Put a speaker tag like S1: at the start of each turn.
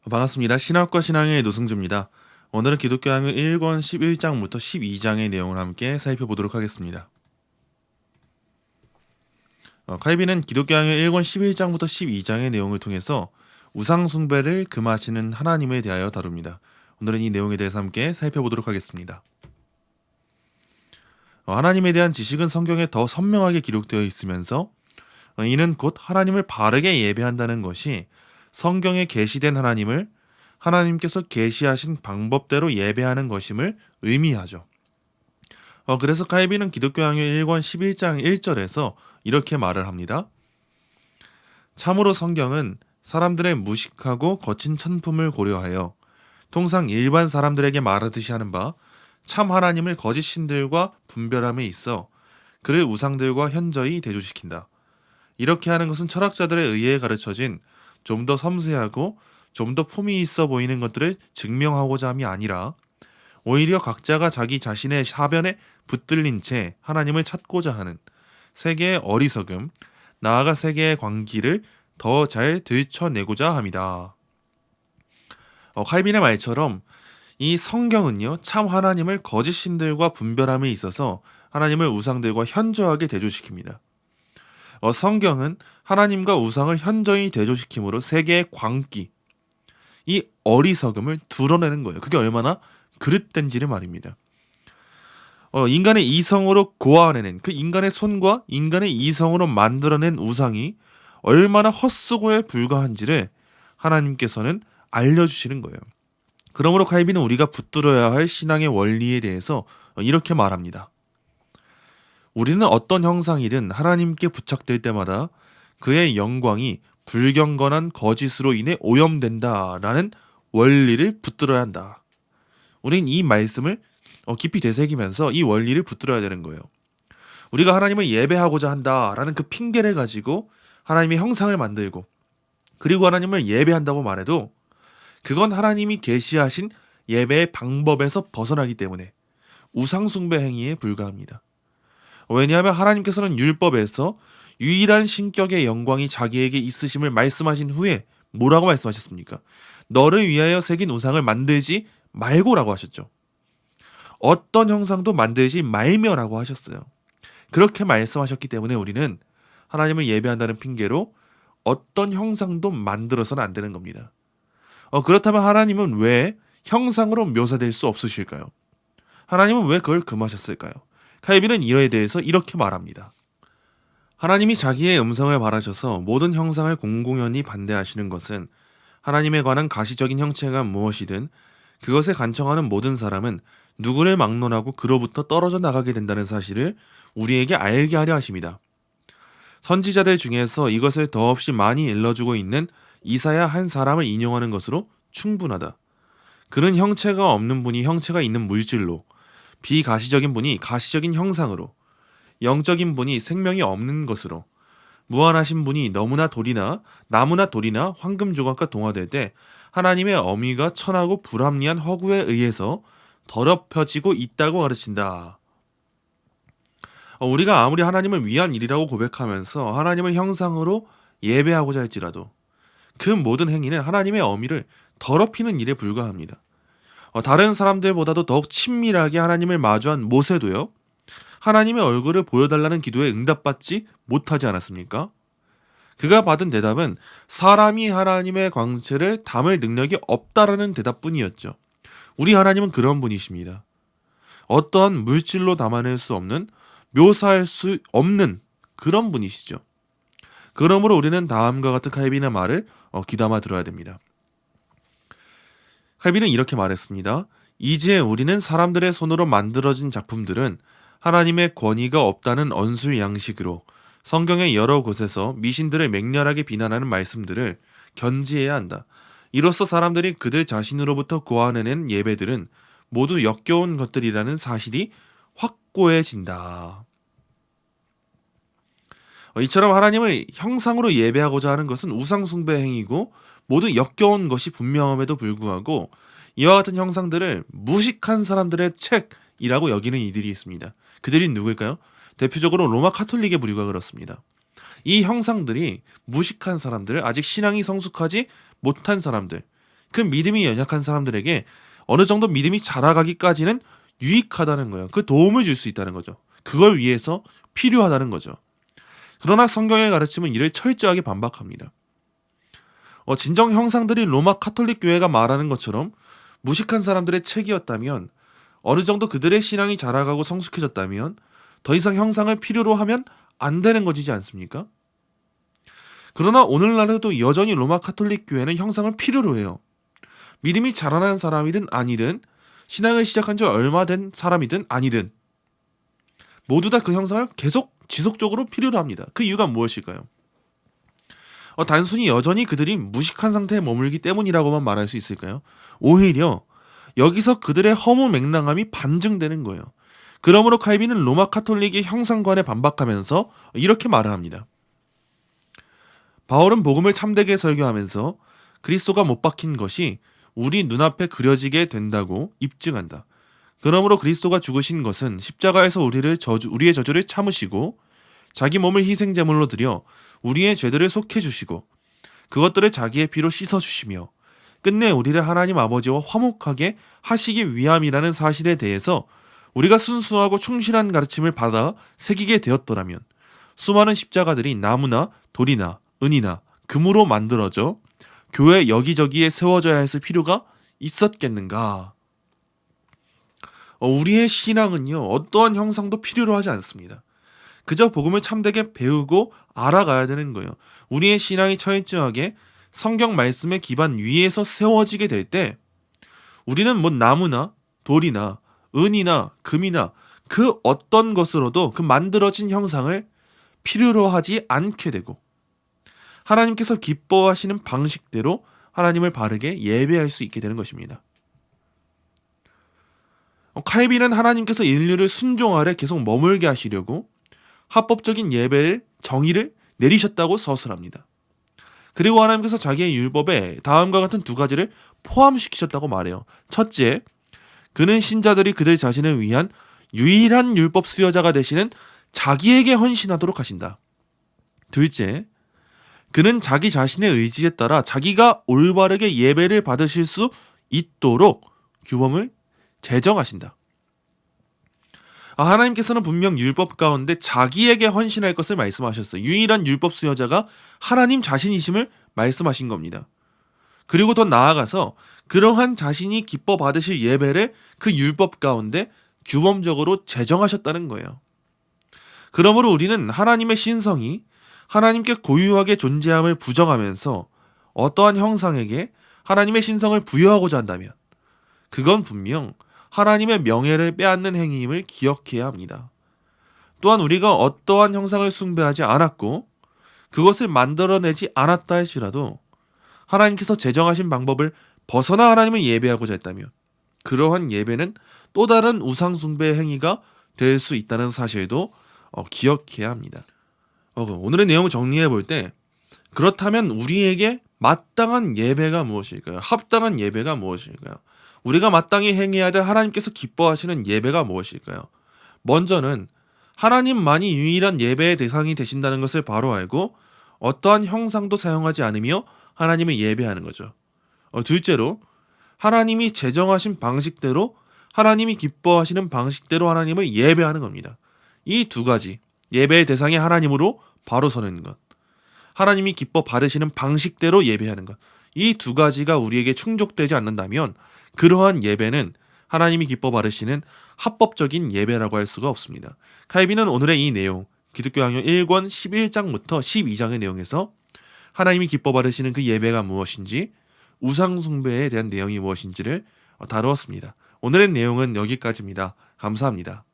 S1: 반갑습니다. 신학과 신앙의 노승주입니다. 오늘은 기독교양의 1권 11장부터 12장의 내용을 함께 살펴보도록 하겠습니다. 칼빈은 기독교양의 1권 11장부터 12장의 내용을 통해서 우상 숭배를 금하시는 하나님에 대하여 다룹니다. 오늘은 이 내용에 대해서 함께 살펴보도록 하겠습니다. 하나님에 대한 지식은 성경에 더 선명하게 기록되어 있으면서 이는 곧 하나님을 바르게 예배한다는 것이 성경에 계시된 하나님을 하나님께서 계시하신 방법대로 예배하는 것임을 의미하죠. 그래서 칼빈은 기독교양의 1권 11장 1절에서 이렇게 말을 합니다. 참으로 성경은 사람들의 무식하고 거친 천품을 고려하여 통상 일반 사람들에게 말하듯이 하는 바 참 하나님을 거짓 신들과 분별함에 있어 그를 우상들과 현저히 대조시킨다. 이렇게 하는 것은 철학자들에 의해 가르쳐진 좀 더 섬세하고 좀 더 품이 있어 보이는 것들을 증명하고자 함이 아니라 오히려 각자가 자기 자신의 사변에 붙들린 채 하나님을 찾고자 하는 세계의 어리석음, 나아가 세계의 광기를 더 잘 들춰내고자 합니다. 칼빈의 말처럼 이 성경은요, 참 하나님을 거짓 신들과 분별함에 있어서 하나님을 우상들과 현저하게 대조시킵니다. 성경은 하나님과 우상을 현저히 대조시킴으로 세계의 광기, 이 어리석음을 드러내는 거예요. 그게 얼마나 그릇된지를 말입니다. 인간의 이성으로 고아내는 그 인간의 손과 인간의 이성으로 만들어낸 우상이 얼마나 헛수고에 불과한지를 하나님께서는 알려주시는 거예요. 그러므로 칼빈은 우리가 붙들어야 할 신앙의 원리에 대해서 이렇게 말합니다. 우리는 어떤 형상이든 하나님께 부착될 때마다 그의 영광이 불경건한 거짓으로 인해 오염된다라는 원리를 붙들어야 한다. 우린 이 말씀을 깊이 되새기면서 이 원리를 붙들어야 되는 거예요. 우리가 하나님을 예배하고자 한다라는 그 핑계를 가지고 하나님의 형상을 만들고 그리고 하나님을 예배한다고 말해도 그건 하나님이 계시하신 예배의 방법에서 벗어나기 때문에 우상숭배 행위에 불과합니다. 왜냐하면 하나님께서는 율법에서 유일한 신격의 영광이 자기에게 있으심을 말씀하신 후에 뭐라고 말씀하셨습니까? 너를 위하여 새긴 우상을 만들지 말고라고 하셨죠. 어떤 형상도 만들지 말며라고 하셨어요. 그렇게 말씀하셨기 때문에 우리는 하나님을 예배한다는 핑계로 어떤 형상도 만들어서는 안 되는 겁니다. 그렇다면 하나님은 왜 형상으로 묘사될 수 없으실까요? 하나님은 왜 그걸 금하셨을까요? 칼빈은 이에 대해서 이렇게 말합니다. 하나님이 자기의 음성을 바라셔서 모든 형상을 공공연히 반대하시는 것은 하나님에 관한 가시적인 형체가 무엇이든 그것에 간청하는 모든 사람은 누구를 막론하고 그로부터 떨어져 나가게 된다는 사실을 우리에게 알게 하려 하십니다. 선지자들 중에서 이것을 더없이 많이 일러주고 있는 이사야 한 사람을 인용하는 것으로 충분하다. 그는 형체가 없는 분이 형체가 있는 물질로, 비가시적인 분이 가시적인 형상으로, 영적인 분이 생명이 없는 것으로, 무한하신 분이 나무나 돌이나 황금 조각과 동화될 때 하나님의 어미가 천하고 불합리한 허구에 의해서 더럽혀지고 있다고 가르친다. 우리가 아무리 하나님을 위한 일이라고 고백하면서 하나님을 형상으로 예배하고자 할지라도 그 모든 행위는 하나님의 어미를 더럽히는 일에 불과합니다. 다른 사람들보다도 더욱 친밀하게 하나님을 마주한 모세도요, 하나님의 얼굴을 보여달라는 기도에 응답받지 못하지 않았습니까? 그가 받은 대답은 사람이 하나님의 광채를 담을 능력이 없다라는 대답뿐이었죠. 우리 하나님은 그런 분이십니다. 어떠한 물질로 담아낼 수 없는, 묘사할 수 없는 그런 분이시죠. 그러므로 우리는 다음과 같은 칼빈의 말을 귀담아 들어야 됩니다. 칼빈은 이렇게 말했습니다. 이제 우리는 사람들의 손으로 만들어진 작품들은 하나님의 권위가 없다는 언술 양식으로 성경의 여러 곳에서 미신들을 맹렬하게 비난하는 말씀들을 견지해야 한다. 이로써 사람들이 그들 자신으로부터 고안해낸 예배들은 모두 역겨운 것들이라는 사실이 확고해진다. 이처럼 하나님을 형상으로 예배하고자 하는 것은 우상숭배 행위고 모두 역겨운 것이 분명함에도 불구하고 이와 같은 형상들을 무식한 사람들의 책이라고 여기는 이들이 있습니다. 그들이 누구일까요? 대표적으로 로마 카톨릭의 부류가 그렇습니다. 이 형상들이 무식한 사람들, 아직 신앙이 성숙하지 못한 사람들, 그 믿음이 연약한 사람들에게 어느 정도 믿음이 자라가기까지는 유익하다는 거예요. 그 도움을 줄 수 있다는 거죠. 그걸 위해서 필요하다는 거죠. 그러나 성경의 가르침은 이를 철저하게 반박합니다. 진정 형상들이 로마 카톨릭 교회가 말하는 것처럼 무식한 사람들의 책이었다면, 어느 정도 그들의 신앙이 자라가고 성숙해졌다면 더 이상 형상을 필요로 하면 안 되는 것이지 않습니까? 그러나 오늘날에도 여전히 로마 카톨릭 교회는 형상을 필요로 해요. 믿음이 자라난 사람이든 아니든, 신앙을 시작한 지 얼마 된 사람이든 아니든 모두 다 그 형상을 계속 지속적으로 필요로 합니다. 그 이유가 무엇일까요? 단순히 여전히 그들이 무식한 상태에 머물기 때문이라고만 말할 수 있을까요? 오히려 여기서 그들의 허무맹랑함이 반증되는 거예요. 그러므로 칼빈은 로마 카톨릭의 형상관에 반박하면서 이렇게 말을 합니다. 바울은 복음을 참되게 설교하면서 그리스도가 못 박힌 것이 우리 눈앞에 그려지게 된다고 입증한다. 그러므로 그리스도가 죽으신 것은 십자가에서 우리의 저주를 참으시고 자기 몸을 희생제물로 드려 우리의 죄들을 속해 주시고 그것들을 자기의 피로 씻어 주시며 끝내 우리를 하나님 아버지와 화목하게 하시기 위함이라는 사실에 대해서 우리가 순수하고 충실한 가르침을 받아 새기게 되었더라면 수많은 십자가들이 나무나 돌이나 은이나 금으로 만들어져 교회 여기저기에 세워져야 했을 필요가 있었겠는가? 우리의 신앙은요, 어떠한 형상도 필요로 하지 않습니다. 그저 복음을 참되게 배우고 알아가야 되는 거예요. 우리의 신앙이 철저하게 성경 말씀의 기반 위에서 세워지게 될 때 우리는 뭐 나무나 돌이나 은이나 금이나 그 어떤 것으로도 그 만들어진 형상을 필요로 하지 않게 되고 하나님께서 기뻐하시는 방식대로 하나님을 바르게 예배할 수 있게 되는 것입니다. 칼빈은 하나님께서 인류를 순종 아래 계속 머물게 하시려고 합법적인 예배의 정의를 내리셨다고 서술합니다. 그리고 하나님께서 자기의 율법에 다음과 같은 두 가지를 포함시키셨다고 말해요. 첫째, 그는 신자들이 그들 자신을 위한 유일한 율법 수여자가 되시는 자기에게 헌신하도록 하신다. 둘째, 그는 자기 자신의 의지에 따라 자기가 올바르게 예배를 받으실 수 있도록 규범을 제정하신다. 하나님께서는 분명 율법 가운데 자기에게 헌신할 것을 말씀하셨어요. 유일한 율법 수여자가 하나님 자신이심을 말씀하신 겁니다. 그리고 더 나아가서 그러한 자신이 기뻐 받으실 예배를 그 율법 가운데 규범적으로 제정하셨다는 거예요. 그러므로 우리는 하나님의 신성이 하나님께 고유하게 존재함을 부정하면서 어떠한 형상에게 하나님의 신성을 부여하고자 한다면 그건 분명 하나님의 명예를 빼앗는 행위임을 기억해야 합니다. 또한 우리가 어떠한 형상을 숭배하지 않았고 그것을 만들어내지 않았다 할지라도 하나님께서 제정하신 방법을 벗어나 하나님을 예배하고자 했다면 그러한 예배는 또 다른 우상 숭배의 행위가 될 수 있다는 사실도 기억해야 합니다. 오늘의 내용을 정리해 볼 때 그렇다면 우리에게 마땅한 예배가 무엇일까요? 합당한 예배가 무엇일까요? 우리가 마땅히 행해야 될 하나님께서 기뻐하시는 예배가 무엇일까요? 먼저는 하나님만이 유일한 예배의 대상이 되신다는 것을 바로 알고 어떠한 형상도 사용하지 않으며 하나님을 예배하는 거죠. 둘째로 하나님이 제정하신 방식대로 하나님이 기뻐하시는 방식대로 하나님을 예배하는 겁니다. 이 두 가지, 예배의 대상이 하나님으로 바로 서는 것, 하나님이 기뻐 받으시는 방식대로 예배하는 것, 이 두 가지가 우리에게 충족되지 않는다면 그러한 예배는 하나님이 기뻐 받으시는 합법적인 예배라고 할 수가 없습니다. 칼빈은 오늘의 이 내용, 기독교 강요 1권 11장부터 12장의 내용에서 하나님이 기뻐 받으시는 그 예배가 무엇인지, 우상 숭배에 대한 내용이 무엇인지를 다루었습니다. 오늘의 내용은 여기까지입니다. 감사합니다.